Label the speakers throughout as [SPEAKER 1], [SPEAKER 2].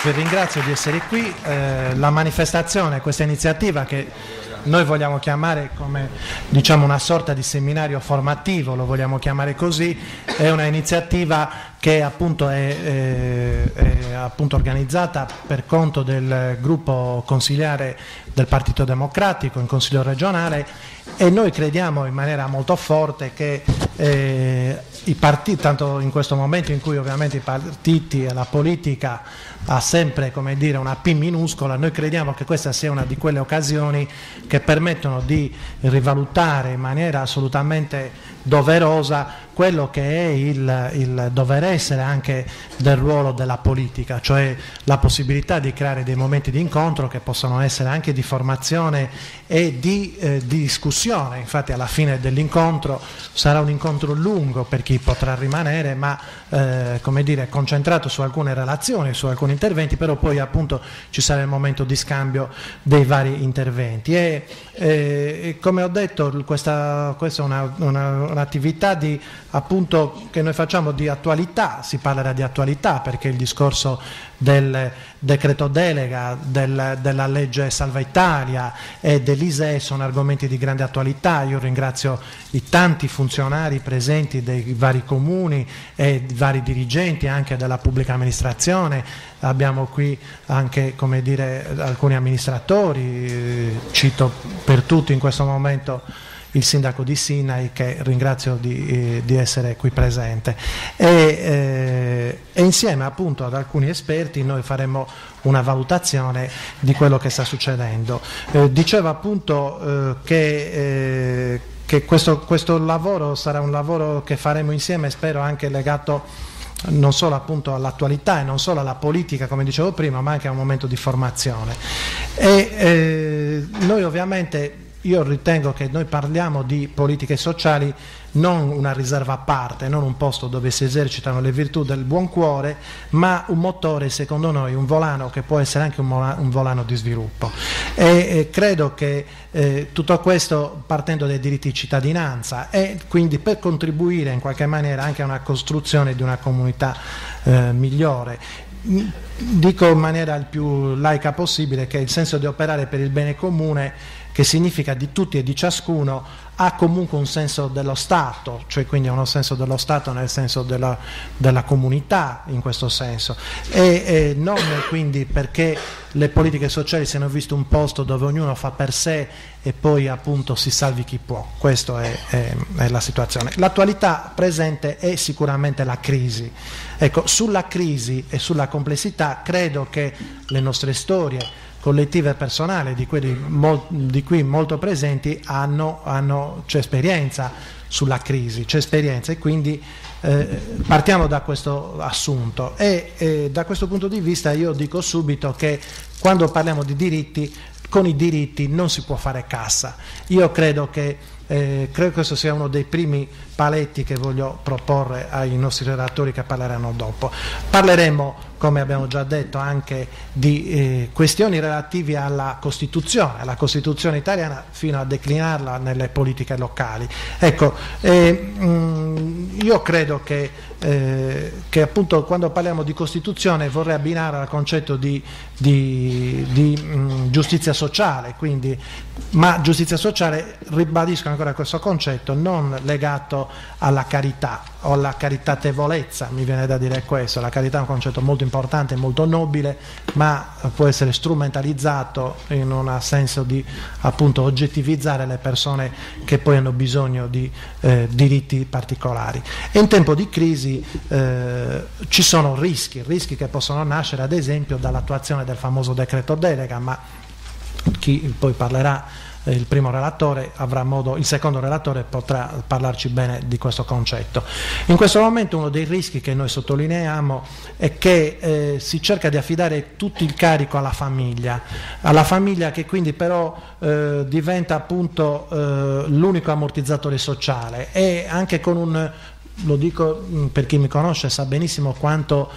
[SPEAKER 1] vi ringrazio di essere qui. La manifestazione, questa iniziativa che noi vogliamo chiamare come, diciamo, una sorta di seminario formativo, lo vogliamo chiamare così, è una iniziativa che appunto è appunto organizzata per conto del gruppo consigliare del Partito Democratico in Consiglio regionale, e noi crediamo in maniera molto forte che i partiti, tanto in questo momento in cui ovviamente i partiti e la politica ha sempre, come dire, una P minuscola, noi crediamo che questa sia una di quelle occasioni che permettono di rivalutare in maniera assolutamente doverosa quello che è il dover essere anche del ruolo della politica, cioè la possibilità di creare dei momenti di incontro che possono essere anche di formazione e di discussione. Infatti alla fine dell'incontro sarà un incontro lungo per chi potrà rimanere, ma come dire, concentrato su alcune relazioni, su alcuni interventi, però poi appunto ci sarà il momento di scambio dei vari interventi. E come ho detto, questa è un'attività di, appunto, che noi facciamo di attualità. Si parlerà di attualità perché il discorso del decreto delega, della legge Salva Italia e dell'ISEE sono argomenti di grande attualità. Io ringrazio i tanti funzionari presenti dei vari comuni e i vari dirigenti anche della pubblica amministrazione. Abbiamo qui anche, come dire, alcuni amministratori, cito per tutti in questo momento il sindaco di Sinai, che ringrazio di essere qui presente, e insieme appunto ad alcuni esperti noi faremo una valutazione di quello che sta succedendo. Dicevo appunto che questo lavoro sarà un lavoro che faremo insieme, spero anche legato non solo appunto all'attualità e non solo alla politica, come dicevo prima, ma anche a un momento di formazione. Noi ovviamente, io ritengo che noi parliamo di politiche sociali non una riserva a parte, non un posto dove si esercitano le virtù del buon cuore, ma un motore, secondo noi, un volano che può essere anche un volano di sviluppo. E credo che tutto questo partendo dai diritti di cittadinanza e quindi per contribuire in qualche maniera anche a una costruzione di una comunità migliore. Dico in maniera il più laica possibile che il senso di operare per il bene comune, che significa di tutti e di ciascuno, ha comunque un senso dello Stato, cioè quindi uno senso dello Stato nel senso della comunità in questo senso, e non quindi perché le politiche sociali siano viste un posto dove ognuno fa per sé e poi appunto si salvi chi può. Questa è la situazione. L'attualità presente è sicuramente la crisi. Ecco, sulla crisi e sulla complessità credo che le nostre storie collettive e personali, di cui molto presenti, c'è esperienza sulla crisi, c'è esperienza, e quindi partiamo da questo assunto e da questo punto di vista io dico subito che quando parliamo di diritti, con i diritti non si può fare cassa. Io credo che questo sia uno dei primi paletti che voglio proporre ai nostri relatori che parleranno dopo. Parleremo, come abbiamo già detto, anche di questioni relative alla Costituzione italiana, fino a declinarla nelle politiche locali. Ecco, io credo che appunto quando parliamo di Costituzione vorrei abbinare al concetto di giustizia sociale, ma giustizia sociale, ribadisco ancora questo concetto, non legato alla carità o alla caritatevolezza, mi viene da dire questo. La carità è un concetto molto importante, molto nobile, ma può essere strumentalizzato in un senso di appunto oggettivizzare le persone che poi hanno bisogno di diritti particolari. E in tempo di crisi ci sono rischi che possono nascere ad esempio dall'attuazione del famoso decreto delega, ma chi poi parlerà, il primo relatore avrà modo, il secondo relatore potrà parlarci bene di questo concetto. In questo momento uno dei rischi che noi sottolineiamo è che si cerca di affidare tutto il carico alla famiglia che quindi però diventa appunto l'unico ammortizzatore sociale, e anche con lo dico per chi mi conosce, sa benissimo quanto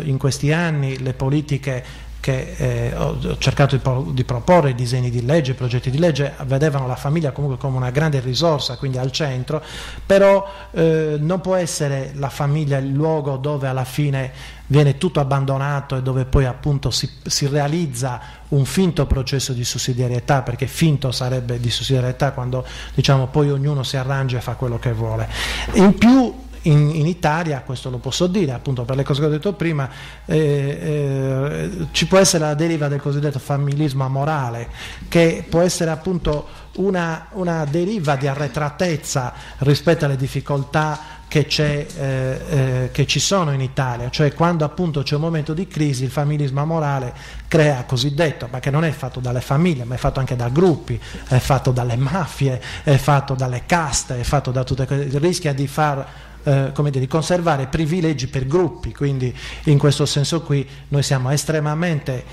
[SPEAKER 1] in questi anni le politiche che ho cercato di proporre, i disegni di legge, i progetti di legge, vedevano la famiglia comunque come una grande risorsa, quindi al centro, però non può essere la famiglia il luogo dove alla fine viene tutto abbandonato e dove poi appunto si realizza un finto processo di sussidiarietà, perché finto sarebbe di sussidiarietà quando diciamo poi ognuno si arrangia e fa quello che vuole. In più in Italia, questo lo posso dire appunto per le cose che ho detto prima, ci può essere la deriva del cosiddetto familismo amorale, che può essere appunto una deriva di arretratezza rispetto alle difficoltà che ci sono in Italia, cioè quando appunto c'è un momento di crisi il familismo amorale crea cosiddetto, ma che non è fatto dalle famiglie, ma è fatto anche da gruppi, è fatto dalle mafie, è fatto dalle caste, è fatto da tutte quelle, rischia di far come dire, di conservare privilegi per gruppi, quindi in questo senso qui noi siamo estremamente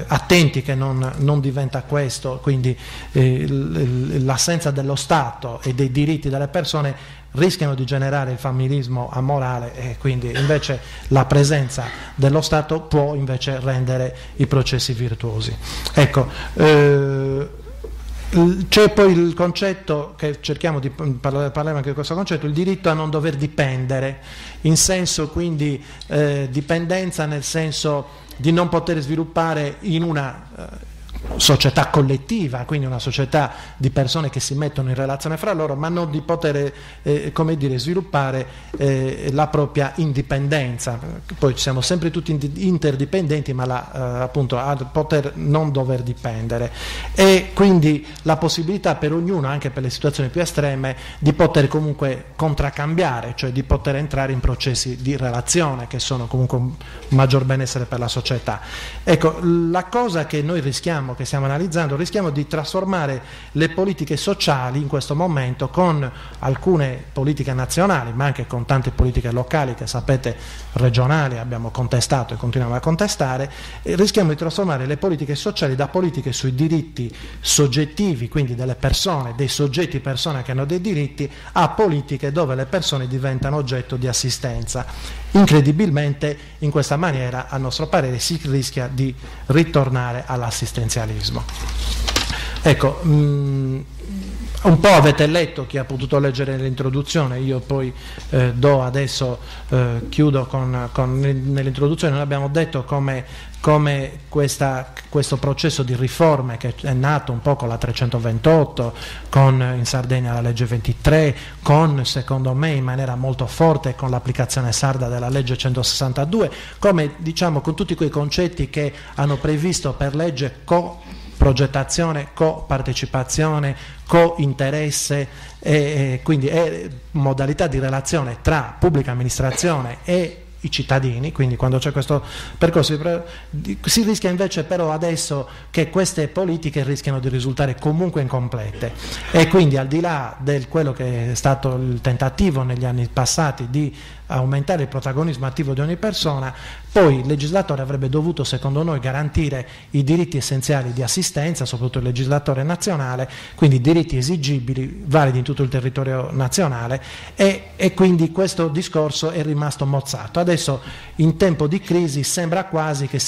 [SPEAKER 1] attenti che non diventa questo, quindi l'assenza dello Stato e dei diritti delle persone rischiano di generare il familismo amorale, e quindi invece la presenza dello Stato può invece rendere i processi virtuosi. Ecco, c'è poi il concetto che cerchiamo di parlare anche di questo concetto, il diritto a non dover dipendere, in senso quindi dipendenza nel senso di non poter sviluppare in una società collettiva, quindi una società di persone che si mettono in relazione fra loro, ma non di poter come dire, sviluppare la propria indipendenza. Poi siamo sempre tutti interdipendenti, ma appunto a poter non dover dipendere, e quindi la possibilità per ognuno, anche per le situazioni più estreme, di poter comunque contraccambiare, cioè di poter entrare in processi di relazione che sono comunque un maggior benessere per la società. Ecco, la cosa che noi rischiamo, che stiamo analizzando, rischiamo di trasformare le politiche sociali in questo momento, con alcune politiche nazionali ma anche con tante politiche locali che sapete regionali abbiamo contestato e continuiamo a contestare, rischiamo di trasformare le politiche sociali da politiche sui diritti soggettivi, quindi delle persone, dei soggetti persone che hanno dei diritti, a politiche dove le persone diventano oggetto di assistenza. Incredibilmente in questa maniera, a nostro parere, si rischia di ritornare all'assistenzialismo. Ecco, un po' avete letto, chi ha potuto leggere l'introduzione, io poi do adesso, chiudo nell'introduzione. Noi abbiamo detto come questo processo di riforme, che è nato un po' con la 328, con in Sardegna la legge 23, con, secondo me in maniera molto forte, con l'applicazione sarda della legge 162, come diciamo con tutti quei concetti che hanno previsto per legge progettazione, copartecipazione, co-interesse, quindi modalità di relazione tra pubblica amministrazione e i cittadini. Quindi quando c'è questo percorso si rischia invece però adesso che queste politiche rischiano di risultare comunque incomplete, e quindi al di là di quello che è stato il tentativo negli anni passati di aumentare il protagonismo attivo di ogni persona, poi il legislatore avrebbe dovuto, secondo noi, garantire i diritti essenziali di assistenza, soprattutto il legislatore nazionale, quindi diritti esigibili, validi in tutto il territorio nazionale, e quindi questo discorso è rimasto mozzato. Adesso in tempo di crisi sembra quasi che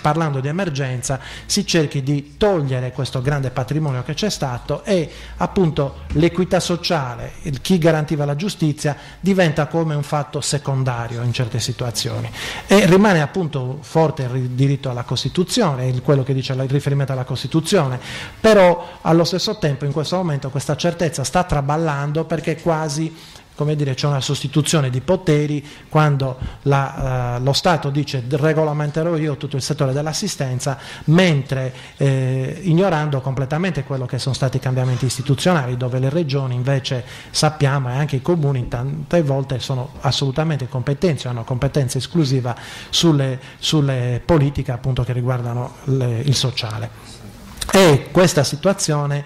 [SPEAKER 1] parlando di emergenza, si cerchi di togliere questo grande patrimonio che c'è stato, e appunto l'equità sociale, chi garantiva la giustizia, diventa come un fatto secondario in certe situazioni, e rimane appunto forte il diritto alla Costituzione, quello che dice il riferimento alla Costituzione, però allo stesso tempo in questo momento questa certezza sta traballando, perché quasi, come dire, c'è una sostituzione di poteri quando lo Stato dice regolamenterò io tutto il settore dell'assistenza, mentre ignorando completamente quello che sono stati i cambiamenti istituzionali, dove le regioni invece sappiamo, e anche i comuni tante volte sono assolutamente competenti, hanno competenza esclusiva sulle politiche appunto che riguardano il sociale. E questa situazione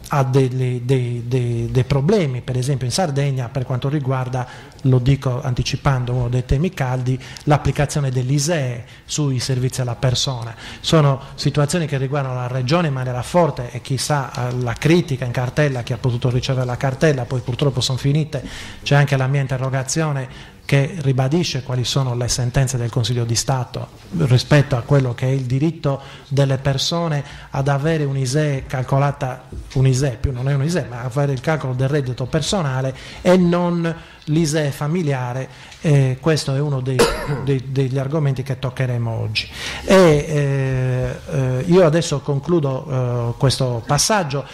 [SPEAKER 1] ha dei problemi, per esempio in Sardegna, per quanto riguarda, lo dico anticipando uno dei temi caldi, l'applicazione dell'ISEE sui servizi alla persona. Sono situazioni che riguardano la regione in maniera forte, e chissà la critica in cartella, chi ha potuto ricevere la cartella, poi purtroppo sono finite, c'è anche la mia interrogazione che ribadisce quali sono le sentenze del Consiglio di Stato rispetto a quello che è il diritto delle persone ad avere un'ISEE calcolata, un'ISEE più non è un'ISEE, ma avere il calcolo del reddito personale e non l'ISEE familiare. Questo è uno degli argomenti che toccheremo oggi. Io adesso concludo questo passaggio